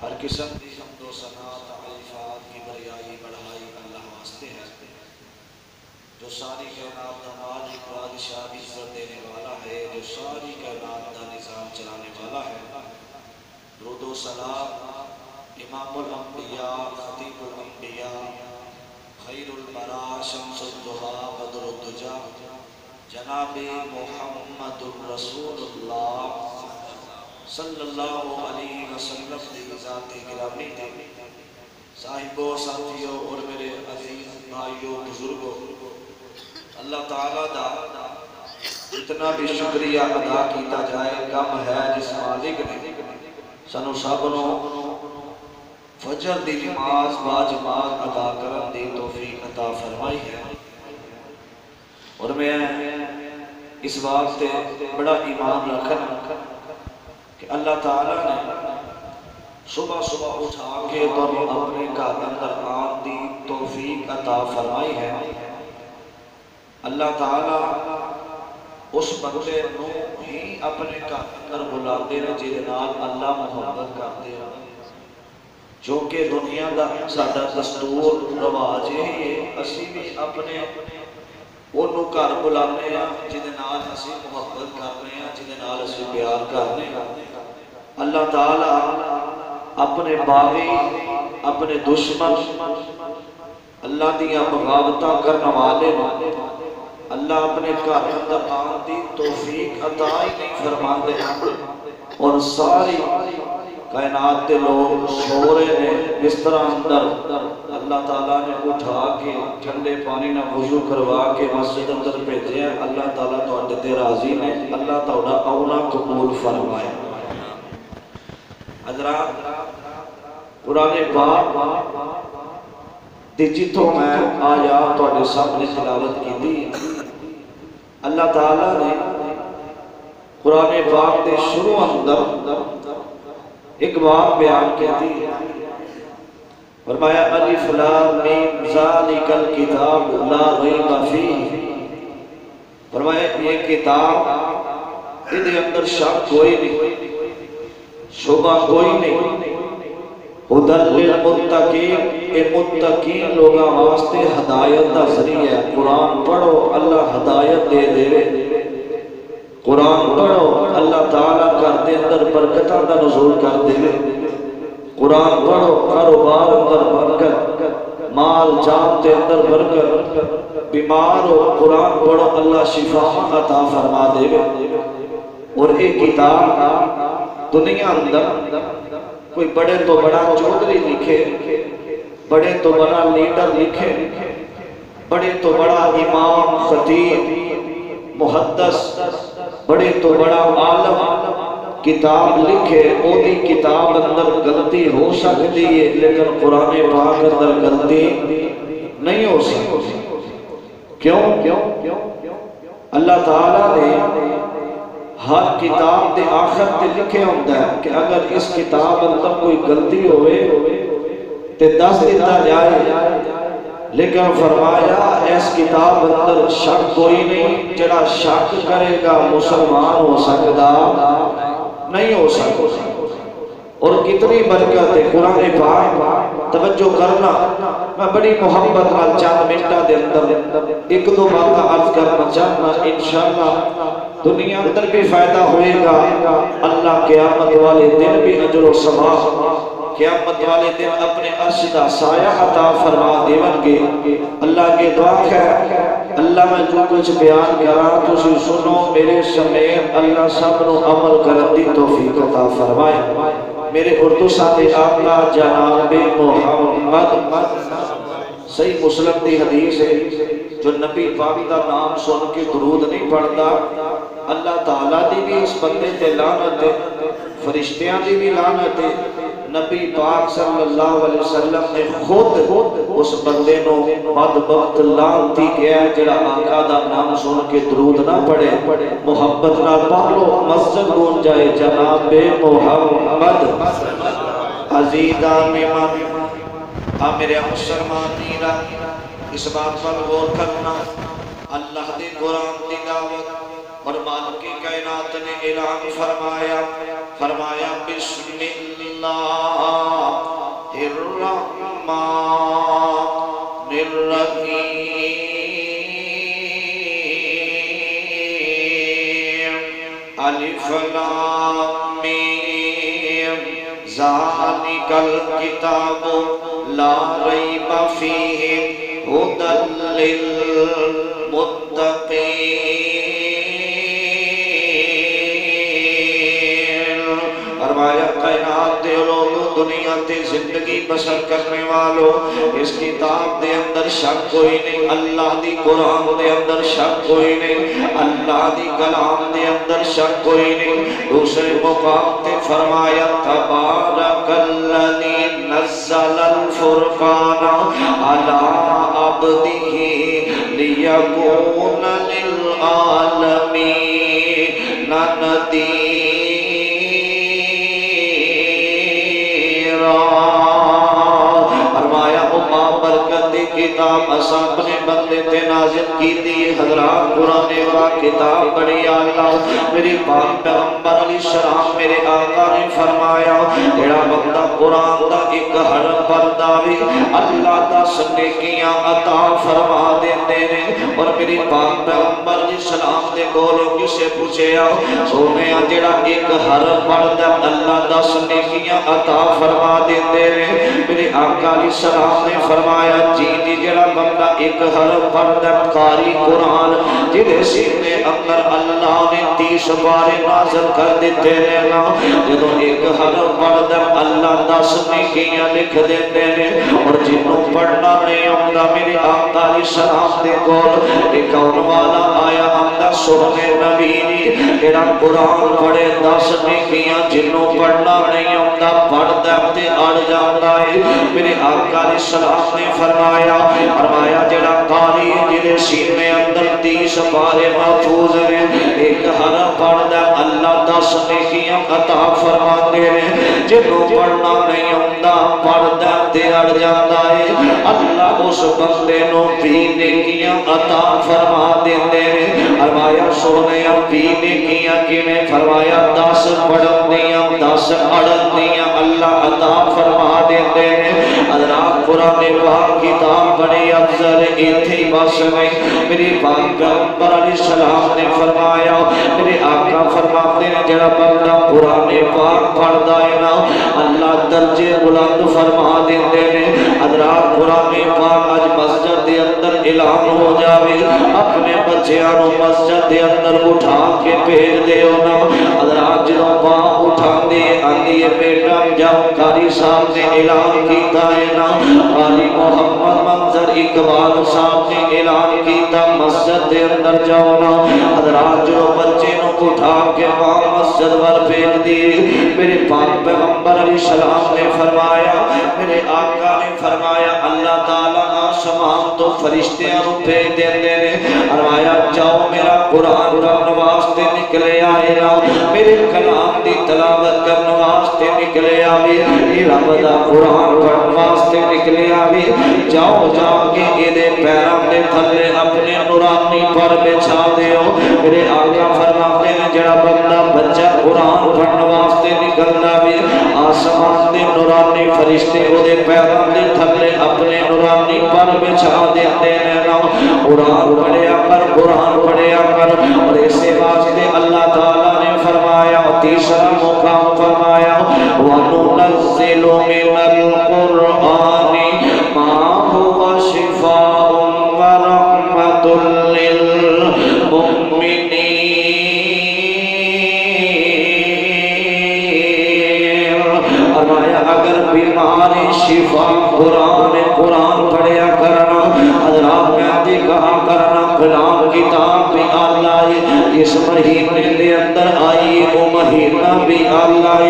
ہر قسم کی حمد و ثنا تعریفات کی بریائی بڑھائی اللہ واسطے ہے جو ساری کائنات کا مالک بادشاہ عزت دینے والا ہے، جو ساری کائنات کا نظام چلانے والا ہے۔ درود و سلام امام الانبیاء خطیب الانبیاء خیر البرا شمس الضحیٰ بدر الدجا جناب محمد رسول اللہ صلی اللہ علیہ وسلم کی ذات گرامی تھے۔ صاحبوں، ساتھیوں اور میرے عزیز بھائیوں بزرگوں، اللہ تعالیٰ دا اتنا بھی شکریہ ادا کیتا جائے کم ہے جس مالک نے سنو سابنوں فجر دی نماز باجماعت ادا کرن دی توفیق عطا فرمائی ہے، اور میں اس بات سے بڑا ایمان رکھنا کہ اللہ تعالیٰ نے صبح صبح اٹھا کے تو اپنے گھر اندر آن دی توفیق عطا فرمائی ہے۔ اللہ تعالیٰ اس بندے نو ہی اپنے گھر اندر بلا دے جے نال اللہ محبت کرتے ہیں، جو کہ دنیا دا ساڈا دستور رواج ہے، اسی بھی اپنے انہوں گھر بلانے ہیں جن نال اسی محبت کرنے ہیں، جن نال اسی پیار کرنے ہیں۔ اللہ تعالیٰ اپنے باغی، اپنے دشمن، اللہ دیا بغاوتاں کرنے والے اللہ اپنے گھر اندر آن دی توفیق عطا ہی نہیں فرماتے ہیں، اور ساری کائنات کے لوگ سو رہے نے بستر اندر اللہ تعالیٰ نے اٹھا کے ٹھنڈے پانی نہ وضو کروا کے مسجد اندر بھیجے ہیں۔ اللہ تعالیٰ تو اڈتے راضی نے، اللہ تعالیٰ اونا قبول فرمائے۔ حضرات، قرآن پاک دی جتوں میں آیات تو اڈے سامنے تلاوت کی دی، اللہ تعالیٰ نے قرآن پاک دے شروع اندر ایک بات بیان کی تھی، فرمایا الف لام میم ذالک الکتاب لا ریب فیہ، فرمایا یہ کتاب اس اندر شک کوئی نہیں، شبہ کوئی نہیں، ہدی للمتقین، اے متقین لوگاں واسطے ہدایت دا ذریعہ ہے۔ قرآن پڑھو اللہ ہدایت دے دے، قرآن پڑھو اللہ تعالیٰ کر دے اندر برکتاں دا نزول کر دے، قرآن پڑھو کاروبار اندر برکت، مال جان دے اندر برکت، بیمار ہو قرآن پڑھو اللہ شفا عطا فرما دے۔ اور ایک کتاب دنیا اندر کوئی بڑے تو بڑا چودھری لکھے، بڑے تو بڑا لیڈر لکھے، بڑے تو بڑا امام خطیب محدث، بڑے تو بڑا عالم کتاب لکھے، او دی کتاب اندر غلطی ہو سکتی ہے لیکن قرآن پاک اندر غلطی نہیں ہو سکتی۔ کیوں؟ اللہ تعالیٰ نے ہر کتاب دے آخر تے لکھے ہوتا ہے کہ اگر اس کتاب اندر کوئی غلطی ہوئے تے دس دیتا جائے، لیکن فرمایا اس کتاب اندر شک کوئی نہیں، جڑا شک کرے گا مسلمان ہو سکتا نہیں ہو سکتا۔ اور کتنی برکت ہے قرآن پاک، توجہ کرنا، میں بڑی محبت نال چند منٹاں دے اندر ایک دو باتاں عرض کرنا چاہنا، انشاءاللہ دنیا اندر بھی فائدہ ہوئے گا، اللہ قیامت والے دن بھی اجر و ثواب، قیامت والے دن اپنے عرش دا سایہ عطا فرما دیون گے۔ اللہ کے دعا ہے اللہ میں جو کچھ بیان کرا تسی سنو میرے سمیت، اللہ سب نو عمل کرن دی توفیق عطا فرمائے۔ میرے اردو ساتھ آقا جناب محمد، صحیح مسلم دی حدیث ہے، جو نبی پاک دا نام سن کے درود نہیں پڑھتا اللہ تعالیٰ دی بھی اس بندے تے لعنت ہے، فرشتیاں دی بھی لعنت ہے۔ نبی پاک صلی اللہ علیہ وسلم نے خود اس بندے نو بدبخت لعنتی کیا ہے جڑا آقا دا نام سن کے درود نہ پڑھے۔ محبت نہ پڑھو مسجد گون جائے جناب محمد۔ عزیزان میمان میرے مسلمانین اس بات پر غور کرنا، اللہ دے قرآن دی دعوت اور مالک کائنات نے اعلان فرمایا بسم اللہ الرحمن الرحیم الف لام میم ذالک الکتاب لا ریب فیہ ہدی للمتقین۔ فرمایا کائنات دے لوگوں دنیا تے زندگی بسر کرنے والوں اس کتاب دے اندر شک کوئی نہیں، اللہ دی قرآن دے اندر شک کوئی نہیں، اللہ دی کلام دے اندر شک کوئی نہیں۔ دوسرے مقام تے فرمایا تبارک الذی نزل الفرقان علی عبدہ لیکون للعالمین نذیرا۔ برکت کتاب اسا اپنے بندے تے نازل کی دی حضرات، قرآن پاک کتاب بڑی اللہ میری پاک پیغمبر علیہ السلام میرے آقا نے فرمایا جڑا بندہ قرآن دا ایک حرف پڑھدا وی اللہ دا نیکیاں عطا فرما دیندے نے۔ اور میری پاک پیغمبر علیہ السلام دے کولوں کسے پوچھیا سونیا جڑا ایک حرف پڑھدا اللہ دا نیکیاں عطا فرما دیندے نے؟ میرے آقا علیہ السلام نے فرمایا جی جڑا بندہ ایک حرف پڑھدا قاری قرآن جدے سینے اندر اللہ نے 30 بارے نازل کر دیتے ہیں نا، جدو ایک حرف پڑھدا اللہ 10 نیکیاں لکھ دیتے ہیں۔ اور جنوں پڑھنا نہیں آتا میرے آقا علیہ السلام دے کول ایک کون والا آیا آمدہ سونے نبی جڑا قرآن پڑھے 10 نیکیاں، جنوں پڑھنا نہیں آتا پڑھدا تے اڑ جاتا ہے۔ میرے آقا علیہ السلام نے فرمایا جڑا قاری جڑے سینے اندر 30 پارے محفوظ نے ایک ہر پڑھدا اللہ 10 نیکیاں عطا فرماندے نے جنوں پڑھنا نہیں ہوندا پڑھدا تے اڑ جاندا ہے اللہ اس بندے نوں 20 نیکیاں عطا فرما دیندے نے فرمایا سونے 20 نیکیاں کیویں فرمایا 10 پڑھن دیاں 10 اڑن دیاں اللہ عطا فرما دیندے نے حضرات قرآن پاک کتاب بڑی افضل ایتھے بس نہیں میری پاک پیغمبر علیہ السلام نے فرمایا میرے آقا فرماتے ہیں جڑا بندہ قرآن پاک پڑھدا ہے نا اللہ درجے بلند فرما دیندے نے حضرات قرآن پاک اج مسجد دے اندر اعلان ہو جاوے اپنے بچیاں نوں مسجد دے اندر اٹھا کے بھیج دیو نا حضرات جدوں باں اٹھاندے آندی ہے بیٹا جاؤ قاری صاحب نے اعلان کیتا ہے نا قاری محمد منظر اقبال صاحب نے اعلان کیتا مسجد دے اندر جاؤ نا حضرات جو بچے نوں اٹھا کے باں مسجد ور بھیج دیے میرے پاک پیغمبر علیہ السلام نے فرمایا میرے آقا نے فرمایا اللہ تعالیٰ آسمان تو فرشتیاں نوں بھیج دیندے نے فرمایا جاؤ میرا قرآن پڑھن واسطے نکلے آئے نا میرے کلام دی تلاوت کرن واسطے نکلے آوے رب دا قرآن پڑھن واسطے نکلے آوے جاؤ جا کے ایدے پیراں دے تھلے اپنے نورانی پر بچھا دیو میرے آقا فرماتے ہیں جڑا بندہ بچہ قرآن پڑھن واسطے نکلنا بھی آسمان دے نورانی فرشتے او دے پیراں دے تھلے اپنے نورانی پر بچھا دیندے نے قرآن پڑھیا کر اور اسی واسطے اللہ تعالیٰ نے فرمایا تیسرا مقام فرمایا وَنُنَزِّلُ مِنَ الْقُرْآنِ مَا هُوَ شِفَاءٌ وَرَحْمَةٌ لِّلْمُؤْمِنِينَ فرمایا اگر بیماری شفا قرآن پڑھیا کرنا حضرات میں کہا کرنا کلام کتاب بھی اللہ اس مہینے دے اندر آئی وہ مہینہ بھی اللہ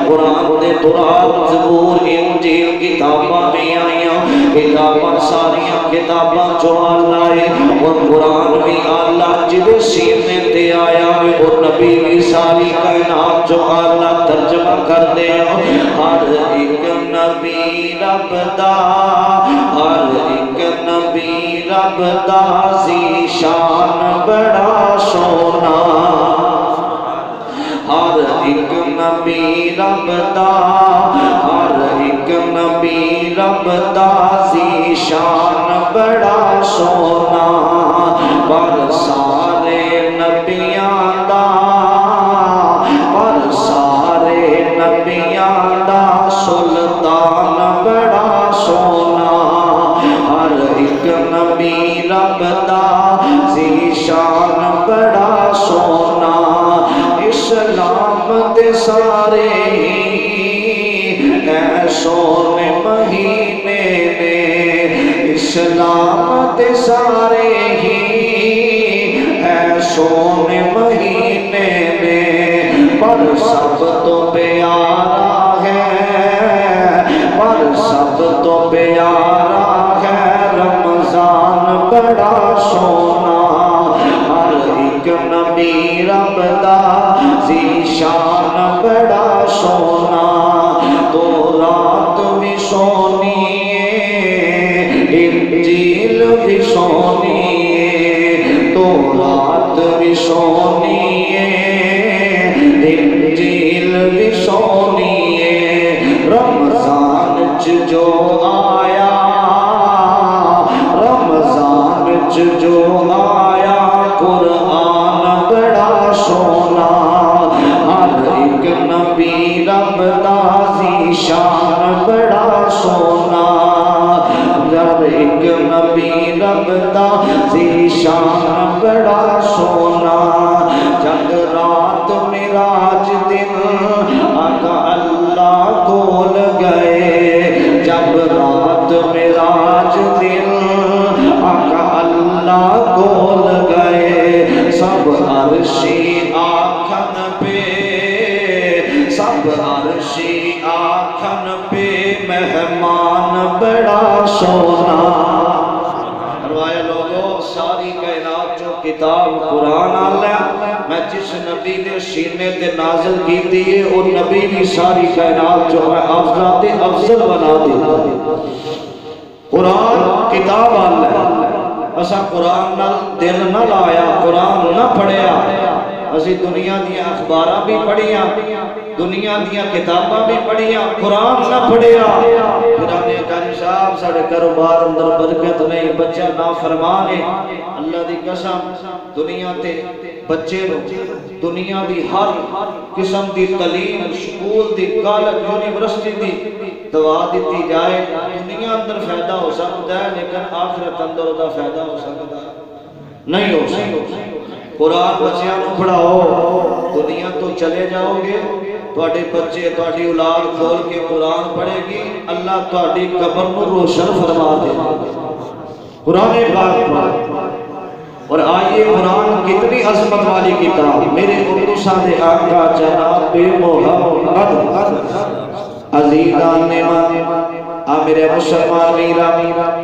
قرآن دے تورات زبور انجیل کتاباں بھی آئیاں کتاباں ساریاں کتاباں جو اللہ اور قرآن بھی اللہ جدے سینے تے آیا اور نبی بھی ساری کائنات جو اللہ ترجمہ کر دے ہر ایک نبی رب دا ہر ایک نبی رب دا ذی شان بڑا سونا ہر ایک نبی رب دا ہر ایک نبی رب دا ذی شان بڑا سونا پر سارے نبیاں دا پر سارے نبیاں دا سلطان بڑا سونا ہر ایک نبی رب دا ذی شان بڑا سونا اسلام دے سارے اے سونے مہینے نے اسلام دے سارے اے سونے مہینے نے پر سب تو پیارا ہے پر سب تو پیارا ہے رمضان بڑا سونا ہر ایک نبی رب دا ذی شان بڑا سونا تو رات بھی سونی انجیل بھی سونی تو رات بھی سونی انجیل بھی سونی رمضان جو آیا رمضان جو آیا قرآن بڑا سونا ہر ایک نبی رب دا ذی شان بڑا سونا ہر ایک نبی رب دا ذی شان بڑا سونا جب رات معراج دن آقا اللہ کول گئے جب رات معراج دن آقا اللہ کول گئے سب عرشی آکھن پہ سب عرشی آکھن پہ مہمان بڑا سونا. فرمایا لوگوں ساری کائنات جو کتاب قرآن آلہ میں جس نبی دے سینے تے نازل کی دیئے اور نبی بھی ساری کائنات جو میں افضل تے افضل بنا دیتا. قرآن کتاب آلہ اسا قرآن نہ دل نہ لایا قرآن نہ پڑھیا. اسی دنیا دیا اخباراں بھی پڑھیاں دنیا دیا کتاباں بھی پڑھیاں قرآن نہ پڑھیا. پرانے قاری صاحب ساڑھے کاروبار اندر برکت نہیں بچہ نافرمان ہے. اللہ دی قسم دنیا تے بچے نو دنیا دی ہر قسم دی تعلیم سکول دی کالج یونیورسٹی دی دوا دیتی جائے دنیا اندر فائدہ ہو سکتا ہے لیکن آخرت اندر دا فائدہ ہو سکتا نہیں ہو سکتا. قرآن بچیاں نو پڑھاؤ دنیا تو چلے جاؤ گے تواڈے بچے تواڈی اولاد کھول کے قرآن پڑھے گی اللہ تواڈی قبر نو روشن فرما دے. قرآن پاک اور آئیے قرآن کتنی عظمت والی کتاب. میرے اردو سادے آقا جناب محمد عزیزان میرے مسلمان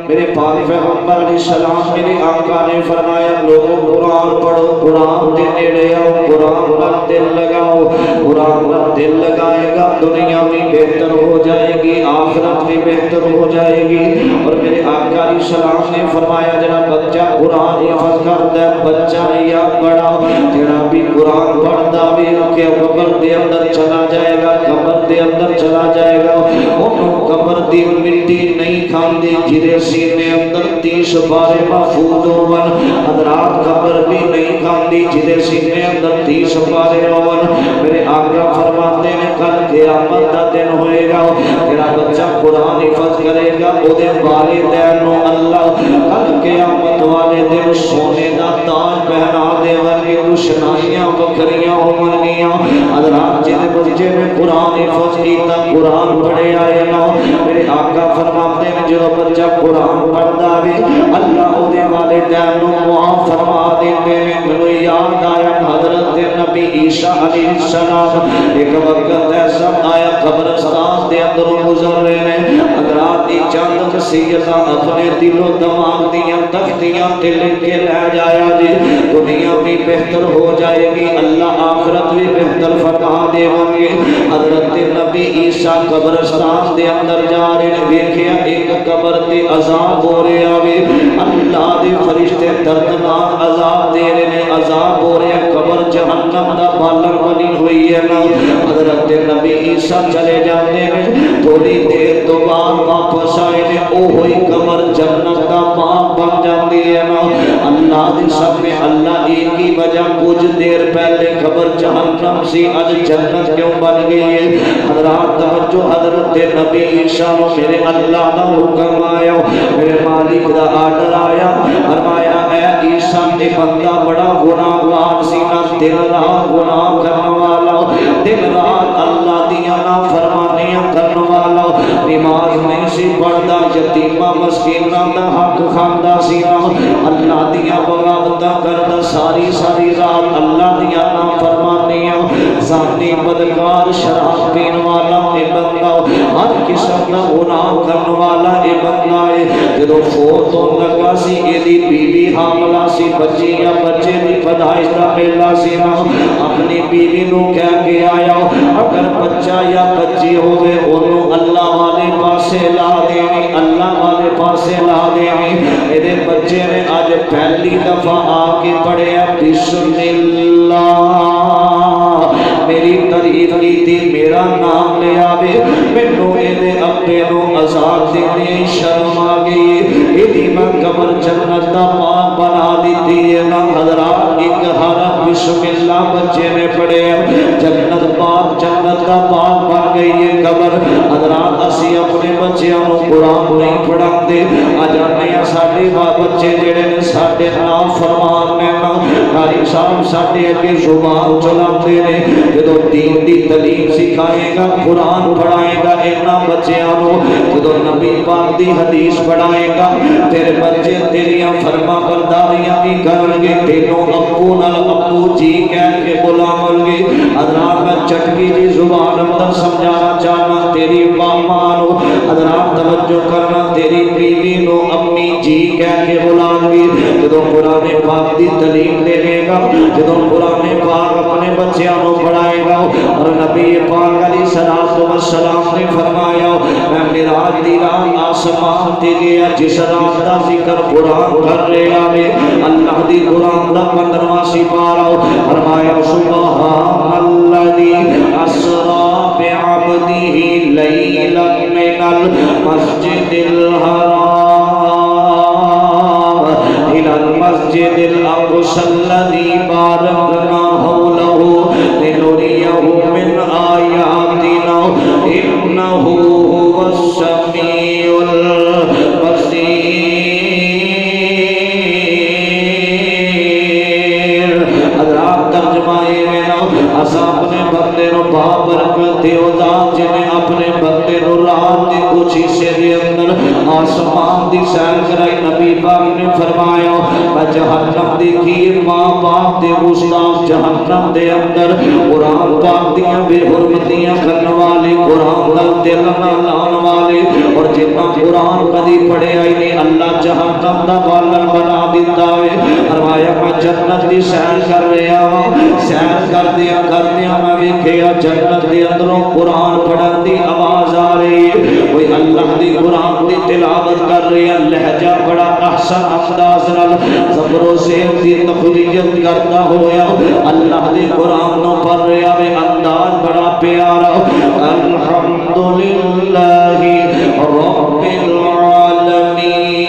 میرے پاک پیغمبر علیہ السلام میرے آقا نے فرمایا لوگوں قرآن پڑھو قرآن دے نیڑے آؤ قرآن پر دل لگاؤ قرآن پر دل لگائے گا دنیا بھی بہتر ہو جائے گی آخرت بھی بہتر ہو جائے گی. اور میرے آقا علیہ السلام نے فرمایا جنا بچہ قرآن حفظ کرتا ہے بچہ یا بڑا جنا بھی قرآن پڑھتا بھی کہ قبر دے اندر چلا جائے گا قبر دے اندر چلا جائے گا انہوں قبر دی مٹی نہیں کھاندی جرے سینے اندر 30 بارے محفوظ ہون. حضرات قبر بھی نہیں کھاندی جرے سینے اندر 30 بارے ہون. میرے آقا فرماتے ہیں کل قیامت دا دن ہوئے گا تیرا بچہ قرآن حفظ کرے گا او دے والدین نو اللہ کل قیامت والے دن سونے دا تاج پہنا دے ورگے روشنائیاں بکریاں ہون گیاں. حضرات جن بچے نے قرآن حفظ کیتا قرآن پڑھے آئے نا میرے آقا فرماتے ہیں جو بچہ قرآن پڑھتا بھی اللہ او دے والدین نو معاف فرما دیندے نے. مجھے یاد آیا حضرت نبی عیسیٰ علیہ السلام ایک وقت ایسا آیا قبرستان دے اندر گزر رہے ہیں. حضرات دی چند نصیحتاں اپنے دل و دماغ دیاں تختیاں تے لکھ کے لے جایا جی دنیا بھی بہتر ہو جائے گی اللہ آخرت بھی بہتر فرما دے گے. حضرت نبی عیسیٰ قبرستان دے اندر جا رہے ہیں دیکھیا ایک قبر تے عذاب ہو رہے آوے اللہ دے فرشتے دردناک عذاب دے رہے ہیں عذاب ہو رہے ہیں قبر جہنم دا بالر بنی ہوئی ہے نا. حضرت نبی عیسیٰ چلے جاتے ہیں تھوڑی دیر تو بعد واپس آئے ہیں او ہوئی قبر جنت دا باغ بن جاتی ہے نا. اللہ دے سب میں اللہ ایک ہی وجہ کچھ دیر پہلے قبر جہنم سی آج جنت کیوں بن گئی ہے. حضرات توجہ حضرت نبی عیسیٰ میرے اللہ دا حکم آیا میرے مالک دا آرڈر آیا فرمایا اے عیسیٰ نے بندہ بڑا گناہ گار سی نہ دن رات گناہ کرنے والا دن رات اللہ دیا نا فرمانیاں کرنے والا نماز نہیں سی پڑھدا یتیمہ مسکینہ دا حق کھاندا سی نا اللہ دیا بغاوتاں کردا ساری ساری رات اللہ دیا نا فرمانیاں زانی بدکار شراب پین والا اے بندہ ہر قسم دا گناہ کرنے والا اے بندہ ہے. جدو فوت ہونے لگا سی ایدی بیوی حاملہ سی بچی یا بچے دی پیدائش دا پہلا سی نا اپنی بیوی نو کہہ کے آیا اگر بچہ یا بچی ہوئے انہوں اللہ والے پاسے لا دینی اللہ والے پاسے لا دینی. میرے بچے نے آج پہلی دفعہ آ کے پڑھے بسم اللہ میری تعریف کی تھی میرا نام لے آوے مینوں اے ابے نو آزاد دینے شرم آ گئی ایدی میں قبر جنت دا باغ بنا دیتی ہے نا. حضرات ایک حرف بسم اللہ بچے نے پڑھے جنت باغ جنت دا باغ بن گئی ہے قبر. حضرات اسی اپنے بچیاں نو قرآن نہیں پڑھا دے آجانے ہیں ساڑھے بچے جڑے نے ساڑھے نام فرمان میں نا قاری صاحب ساڑھے اگے زبان چلا دے رہے جدو دین دی تعلیم سکھائے گا قرآن پڑھائے گا اینا بچیاں نو جدو نبی پاک دی حدیث پڑھائے گا تیرے بچے تیریاں فرما برداریاں بھی کرن گے تینوں ابو نال ابو جی کہہ کے بلاون گے حضرات میں چٹکی جی زبان اندر سمجھانا چاہنا تیری ماں نو حضرات توجہ کرنا تیری بیوی نو امی جی کہہ کے بلان گی جدو قرآن پاک دی تعلیم دے گے گا جدو قرآن پاک اپنے بچیاں نو پڑھائے گا اور نبی پاک علیہ السلام نے فرمایا میں معراج دی رات آسمان تے گیا جس رات دا ذکر قرآن کر رہا ہے اللہ دی قرآن دا 15واں سپارہ فرمایا سبحان الذی اسری بعبدہ لیلا من المسجد الحرام إلى المسجد الأقصى الذي باركنا حوله لنريه من آياتنا إنه هو السميع البصير حضرات ترجمہ میں اسا اپنے بندے نو بابرکت دیو ذات جنہیں اپنے بندے نو رات دی کچھ حصے دے اندر آسمان دی سیر کرائی نبی پاک نے فرمایا میں جہنم دیکھی ماں باپ دے گستاخ جہنم دے اندر قرآن پاک دیاں بے حرمتیاں کرنے والے قرآن دل دل نہ لان والے اور جتنا قرآن کدی پڑھے آئی نہیں اللہ جہنم دا بالن بنا دیتا ہے فرمایا میں جنت دی سیر کر رہا ہوں سیر کر دیا میں ویکھیا جنت دے اندروں قرآن پڑھن دی آواز آ رہی ہے کوئی اللہ دی قرآن دی تلاوت کر رہی ہے لہجہ بڑا احسن انداز نال زبر و زیر دی تخلیت کرتا ہویا اللہ دی قرآن نو پڑھ رہا ہے انداز بڑا پیارا الحمدللہ رب العالمین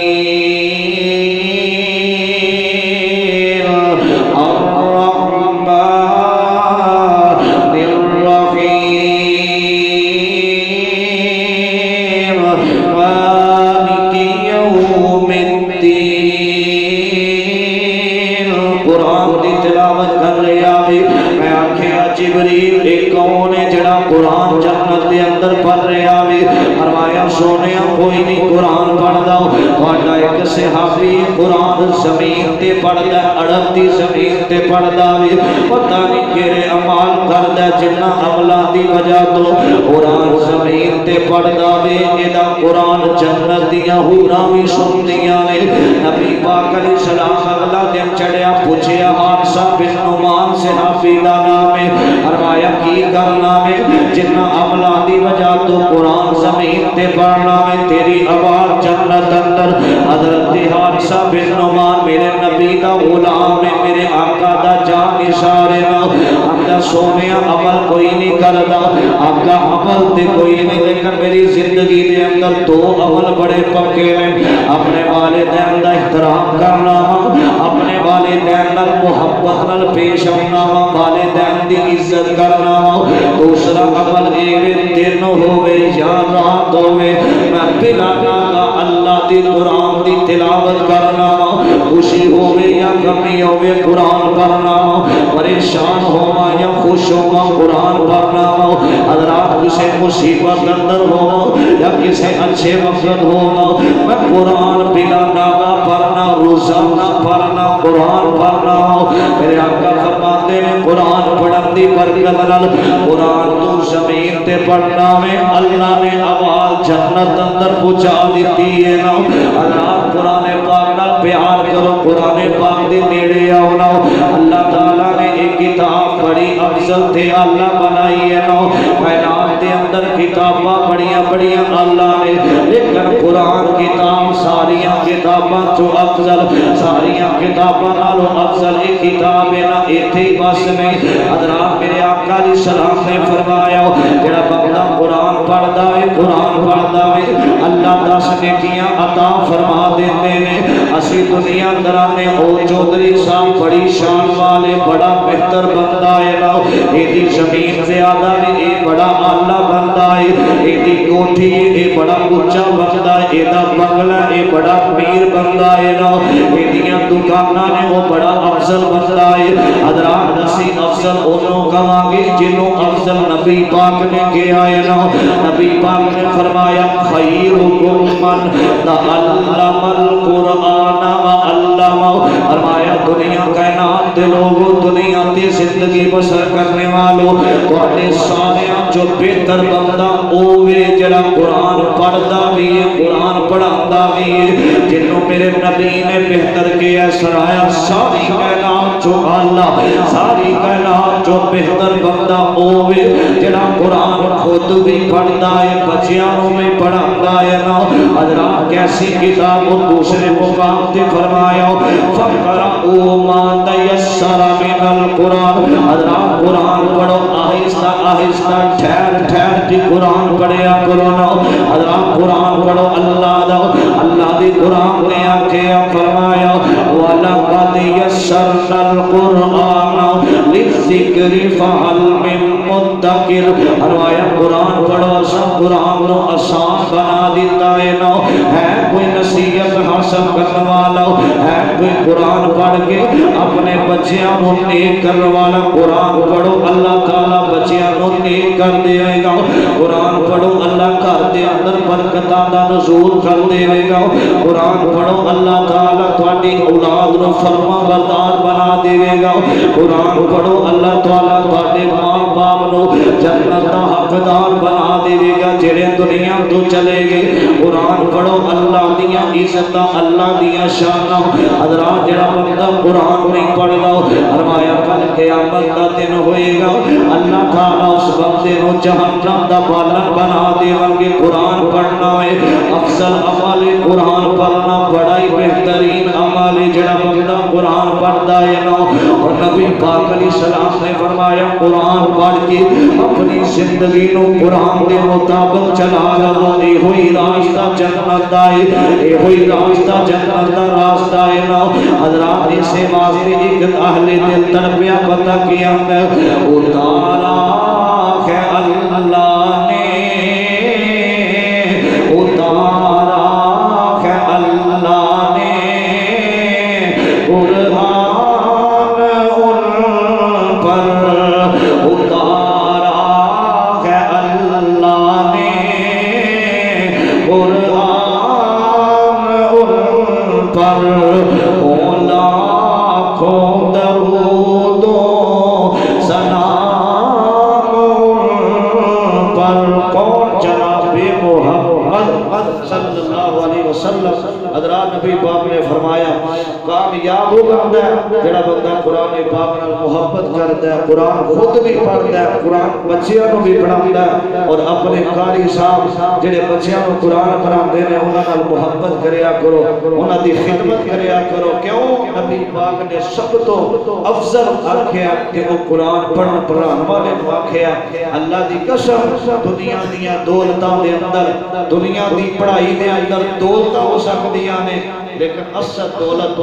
قرآن جنت دے اندر پڑھ رہا بھی فرمایا سونیا کوئی نہیں قرآن پڑھ دا واجہ ایک صحابی قرآن زمین تے پڑھ دا اڑتی زمین تے پڑھ دا بھی پتہ نہیں کیرے عمال کر دا جنہ عملہ دی وجہ تو قرآن زمین تے پڑھ دا بھی ایدہ قرآن جنت دیا ہورا بھی سن دیا نے نبی پاک علیہ السلام اگلا دن چڑیا پوچھیا حادثہ بن نعمان صحابی دا نام ہے فرمایا کی کرنا ہے جنہ عملہ دی وجہ تو قرآن زمین تے پڑھنا میں تیری آواز جنت اندر حضرت حادثہ بن نعمان میرے نبی دا غلام ہے میرے آقا دا جان اشارے نا اندر سونے عمل کوئی نہیں کردا آقا عمل تے کوئی نہیں لیکن میری زندگی دے اندر دو عمل بڑے پکے ہیں اپنے والدین دا احترام کرنا اپنے والدین نال محبت نال پیش آنا والدین دی عزت کرنا دوسرا عمل ایک دن ہوئے یا رات ہوئے میں پلانا کا اللہ دی قرآن دی تلاوت کرنا خوشی ہوئے یا غمی ہوئے قرآن پڑھنا پریشان ہوا یا خوش ہوا قرآن پڑھنا حضرات کسی مصیبت اندر ہو یا کسی اچھے وقت ہو میں قرآن پلانا کا پڑھنا روزانہ پڑھنا قرآن پڑھنا میرے آقا فرماتے ہیں قرآن پڑھن دی برکت نال قرآن تو زمین تے پڑھنا میں اللہ نے آواز جنت اندر پہنچا دیتی ہے نا اللہ قرآن پاک نال پیار کرو قرآن پاک دے نیڑے آؤ نا اللہ تعالیٰ نے ایک کتاب بڑی افضل تھے اللہ بنائی ہے نا کائنات دے اندر کتاباں بڑیاں اللہ نے لیکن قرآن کتاب ساریاں کتاباں جو افضل ساریاں کتاباں نالوں افضل ایک کتاب ہے نا ایتھے ہی بس نہیں حضرات میرے آقا علیہ السلام نے فرمایا جڑا بندہ قرآن پڑھدا ہے قرآن پڑھدا ہے اللہ 10 نیکیاں عطا فرما دیتے ہیں اسی دنیا درانے او چودھری صاحب بڑی شان والے بڑا بہتر بندہ ہے نا ایدی زمین زیادہ نے اے بڑا آلہ بندہ ہے ایدی کوٹھی اے بڑا اچھا بندہ ہے ایدہ بنگلہ اے بڑا امیر بندہ ہے نا ایدیاں دکانہ نے وہ بڑا افضل بندہ ہے حضرات نسی افضل انہوں کہا گے جنہوں افضل نبی پاک نے کیا ہے نا نبی پاک نے فرمایا خیرکم من تعلم القرآن وعلمہ فرمایا دنیا کائنات دے لوگوں دنیا دی زندگی بسر کرنے والوں تو اپنے سارے جو بہتر بندہ اوے جڑا قرآن پڑھدا بھی ہے قرآن پڑھاتا بھی ہے جنہوں میرے نبی نے بہتر کیا سرایا ساری کائنات جو اللہ ساری کائنات جو بہتر بندہ اوے جڑا قرآن خود بھی پڑھدا ہے بچیاں میں پڑھاتا ہے نا حضرات کیسی کتاب اور دوسرے مقام تے فرمایا فقرؤوا ما تیسر من القرآن حضرات قرآن پڑھو آہستہ آہستہ ٹھہر ٹھہر دی قرآن پڑھیا کرو نا حضرات قرآن پڑھو اللہ دی قرآن نے آکھیا فرمایا وَلَقَدْ يَسَّرْنَا الْقُرْآنَ لِلذِّكْرِ فَهَلْ مِن مُدَّكِرٍ فرمایا قرآن پڑھو سب قرآن نو آسان بنا دیتا ہے نا ہے کوئی نصیحت حاصل کرنے والا ہے کوئی قرآن پڑھ کے اپنے بچیاں کو نیک کرنے والا قرآن پڑھو اللہ تعالیٰ بچیاں کو نیک کر دے گا قرآن پڑھو اللہ گھر دے اندر برکتاں دا نزول کر دے گا قرآن پڑھو اللہ تعالیٰ تھوڑی اولاد نو فرما بردار بنا دے گا قرآن پڑھو اللہ تعالیٰ تھوڑے ماں باپ نو جنت دا حقدار بنا دے گا جڑے دنیا تو چلے گئے قرآن پڑھو اللہ دیاں عزت اللہ دیاں شان حضرات جڑا بندہ قرآن نہیں پڑھ لو فرمایا کل قیامت دا دن ہوئے گا اللہ تعالیٰ اس بندے کو جہنم دا بالن بنا دے گا قرآن پڑھنا ہے افضل عمل قرآن پڑھنا بڑا ہی بہترین عمل جڑا بندہ قرآن پڑھتا ہے نا اور نبی پاک علیہ السلام نے فرمایا قرآن پڑھ کے اپنی زندگی نو قرآن دے مطابق چلا لو اے ہوئی راستہ جنت دا ہے اے ہوئی راستہ جنت دا راستہ ہے نا حضرات اس سے واسطے ایک اہل دل تربیہ پتہ کیا اتارا ہے اللہ نے اتارا ہے اللہ نے قرآن ان پر اتارا ہے اللہ نے قرآن ان پر لاکھوں درود و سلام ان پر کون جناب محمد صلی اللہ علیہ وسلم حضرات نبی پاک نے فرمایا کامیاب ہو بندہ جڑا بندہ قرآن پاک نال محبت کرتا ہے قرآن خود بھی پڑھتا ہے قرآن بچیاں کو بھی پڑھاتا ہے اور اپنے قاری صاحب جڑے بچیاں کو قرآن پڑھاتے ہیں انہاں نال محبت کریا کرو انہاں دی خدمت کریا کرو کیوں نبی پاک نے سب تو افضل آکھیا کہ وہ قرآن پڑھن پڑھان والے کو آکھیا اللہ دی قسم دنیا دیاں دولتاں دے اندر دنیا دی پڑھائی دے اندر دولتاں ہو سکدیاں نے لیکن اصل دولت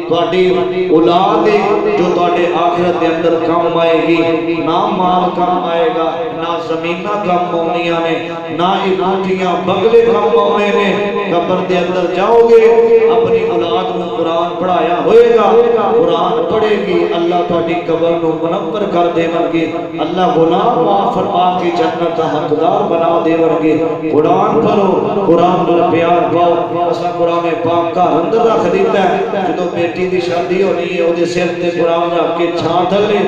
تواڈی اولاد جو تواڈے آخرت دے اندر کام آئے گی نہ مال کام آئے گا نہ زمیناں کام آونیاں نے نہ کوٹھیاں بنگلے کام آونے نے قبر دے اندر جاؤ گے اپنی اولاد کو قرآن پڑھایا ہوئے گا قرآن پڑھے گی اللہ تواڈی قبر کو منور کر دے گے اللہ گناہ معاف فرما کے جنت کا حقدار بنا دے گے قرآن پڑھو قرآن نال پیار پاؤ اساں قرآن پاک کا اندر رکھ دیتا ہے جدو بیٹی دی شادی ہونی ہے او دے سر تے قرآن رکھ کے چھان تھلے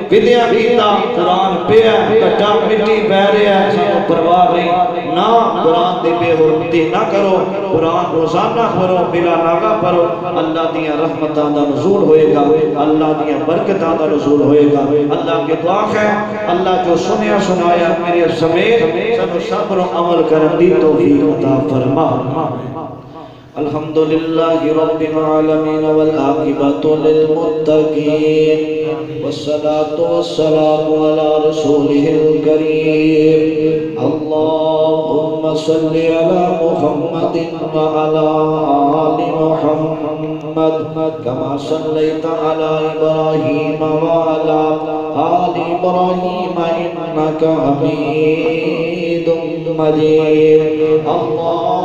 بدیاں کیتا قرآن پیا کٹا مٹی بہ رہا ہے سانو پرواہ نہیں نہ قرآن دی بے حرمتی نہ کرو قرآن روزانہ پڑھو بلا ناغہ پڑھو اللہ دیاں رحمتاں دا نزول ہوئے گا اللہ دیاں برکتاں دا نزول ہوئے گا اللہ کی دعا ہے اللہ جو سنیا سنایا میرے سمیت سانو صبر و عمل کرن دی توفیق عطا فرما الحمدللہ رب العالمین والعاقبۃ للمتقین والصلاة والسلام علی رسولہ الکریم اللہم صلی علی محمد وعلی آل محمد محمد كما صليت على إبراهيم وعلى آل إبراهيم إنك حميد مجيد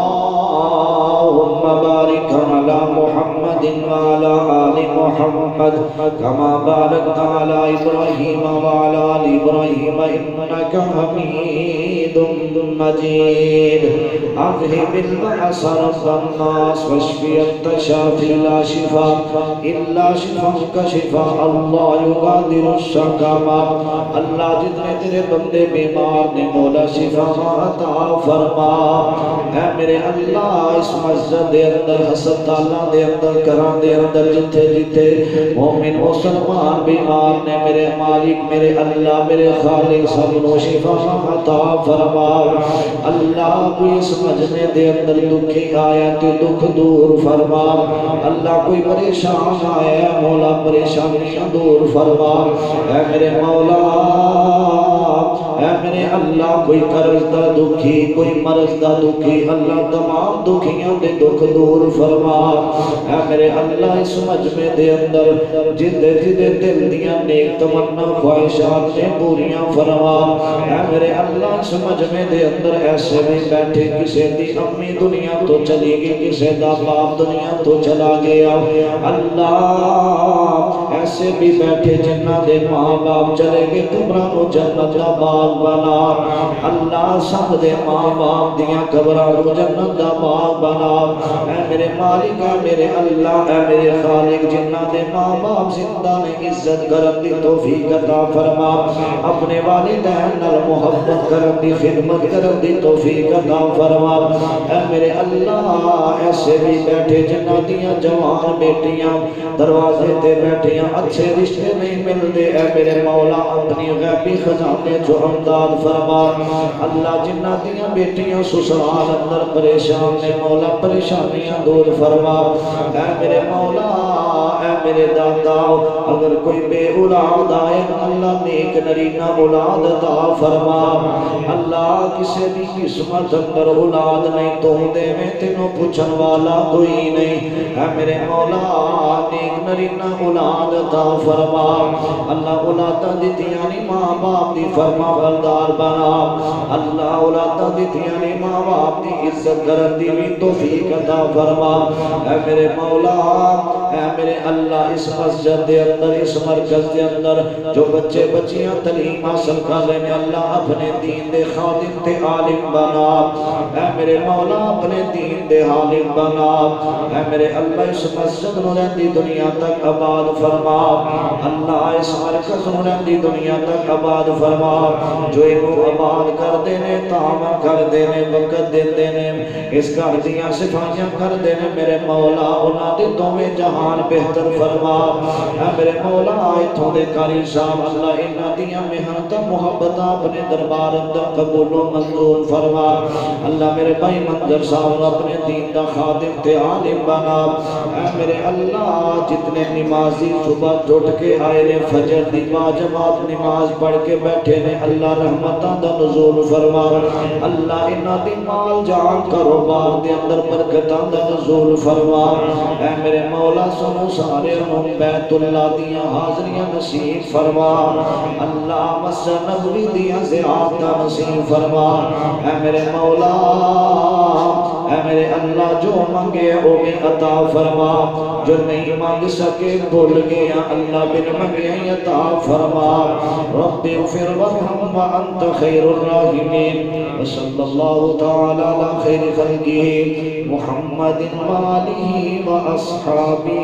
اللهم بارك على محمد وعلى آل محمد كما باركت على إبراهيم وعلى آل إبراهيم إنك حميد مجيد أذهب البأس رب الناس واشفي أنت شافي لا شفاء إلا شفاءك شفاء الله يغادر السقما اللہ جتنے تیرے بندے بیمار نے مولا شفا عطا فرما اے میرے اللہ اس مسجد دے اندر ہسپتالاں دے اندر گھراں دے اندر جتھے جتھے مومن مسلمان بیمار نے میرے مالک میرے اللہ میرے خالق سب نو شفا عطا فرما اللہ کوئی اس مجمع دے اندر دکھی آیا تو دکھ دور فرما اللہ کوئی پریشان آیا مولا پریشانیاں دور فرما اے میرے مولا اے میرے اللہ کوئی قرض دا دکھی کوئی مرض دا دکھی اللہ تمام دکھیاں دے دکھ دور فرما اے میرے اللہ اس مجمع دے اندر جدے جدے دل دیاں نیک تمنا خواہشات نے پوریاں فرما اے میرے اللہ اس مجمع دے اندر ایسے بھی بیٹھے کسے دی امی دنیا تو چلی گئی کسے دا باپ دنیا تو چلا گیا اللہ ایسے بھی بیٹھے جنہ دے ماں باپ چلے گئے قبرانو جنت دا باغ بنا اللہ سب دے ماں باپ دیاں قبرانو جنت دا باغ بنا اے میرے مالک اے میرے اللہ اے میرے خالق جنہ دے ماں باپ زندہ نے عزت کرن دی توفیق عطا فرما اپنے والدین نال محبت کرن دی خدمت کرن دی توفیق عطا فرما اے میرے اللہ ایسے بھی بیٹھے جنہ دیاں جوان بیٹیاں دروازے تے بیٹھیاں اچھے رشتے نہیں ملتے اے میرے مولا اپنی غیبی خزانے جو امداد فرما اللہ جنہ دیاں بیٹیاں سسرال اندر پریشان نے مولا پریشانیاں دور فرما اے میرے مولا اے میرے دادا اگر کوئی بے اولاد آئے اللہ نیک نرینہ اولاد عطا فرما اللہ کسے بھی قسمت اندر اولاد نہیں تو دے میں تینوں پوچھن والا کوئی نہیں اے میرے مولا نیک نرینہ اولاد عطا فرما اللہ اولاداں دیتیاں نی ماں باپ دی فرما بردار بنا اللہ اولاداں دیتیاں نی ماں باپ دی عزت کرن دی بھی توفیق عطا فرما اے میرے مولا اے میرے اللہ اس مسجد دے اندر اس مرکز دے اندر جو بچے بچیاں تعلیم حاصل کر رہے ہیں اللہ اپنے دین دے خادم تے عالم بنا اے میرے مولا اپنے دین دے عالم بنا اے میرے اللہ اس مسجد نو رہندی دنیا تک آباد فرما اللہ اس مرکز نو رہندی دنیا تک آباد فرما جو انہوں آباد کر دینے تعمیر کر دینے وقت دینے اس گھر دیاں صفائیاں کر دینے میرے مولا انہاں دے دوویں جہان بہتر فرما اے میرے مولا ایتھوں دے قاری صاحب اللہ انہاں دیاں محنت محبت اپنے دربار اندر قبول و منظور فرما اللہ میرے بھائی منظر صاحب اپنے دین دا خادم تے عالم بنا اے میرے اللہ جتنے نمازی صبح جھٹ کے آئے نے فجر دی باجماعت نماز پڑھ کے بیٹھے نے اللہ رحمتاں دا نزول فرما اللہ انہاں دی مال جان کاروبار دے اندر برکتاں دا نزول فرما اے میرے مولا سنو سارے ہم بیت اللہ دیاں حاضریاں نصیب فرما اللہ مسجد نبوی دیاں زیارتاں نصیب فرما اے میرے مولا اے میرے اللہ جو منگے وہ بھی عطا فرما جو نہیں مانگ سکے بھول گیا اللہ بن منگے عطا فرما رب اغفر وارحم وانت خیر الراحمین وصلی اللہ تعالی علی خیر خلقہ محمد وآلہ واصحابہ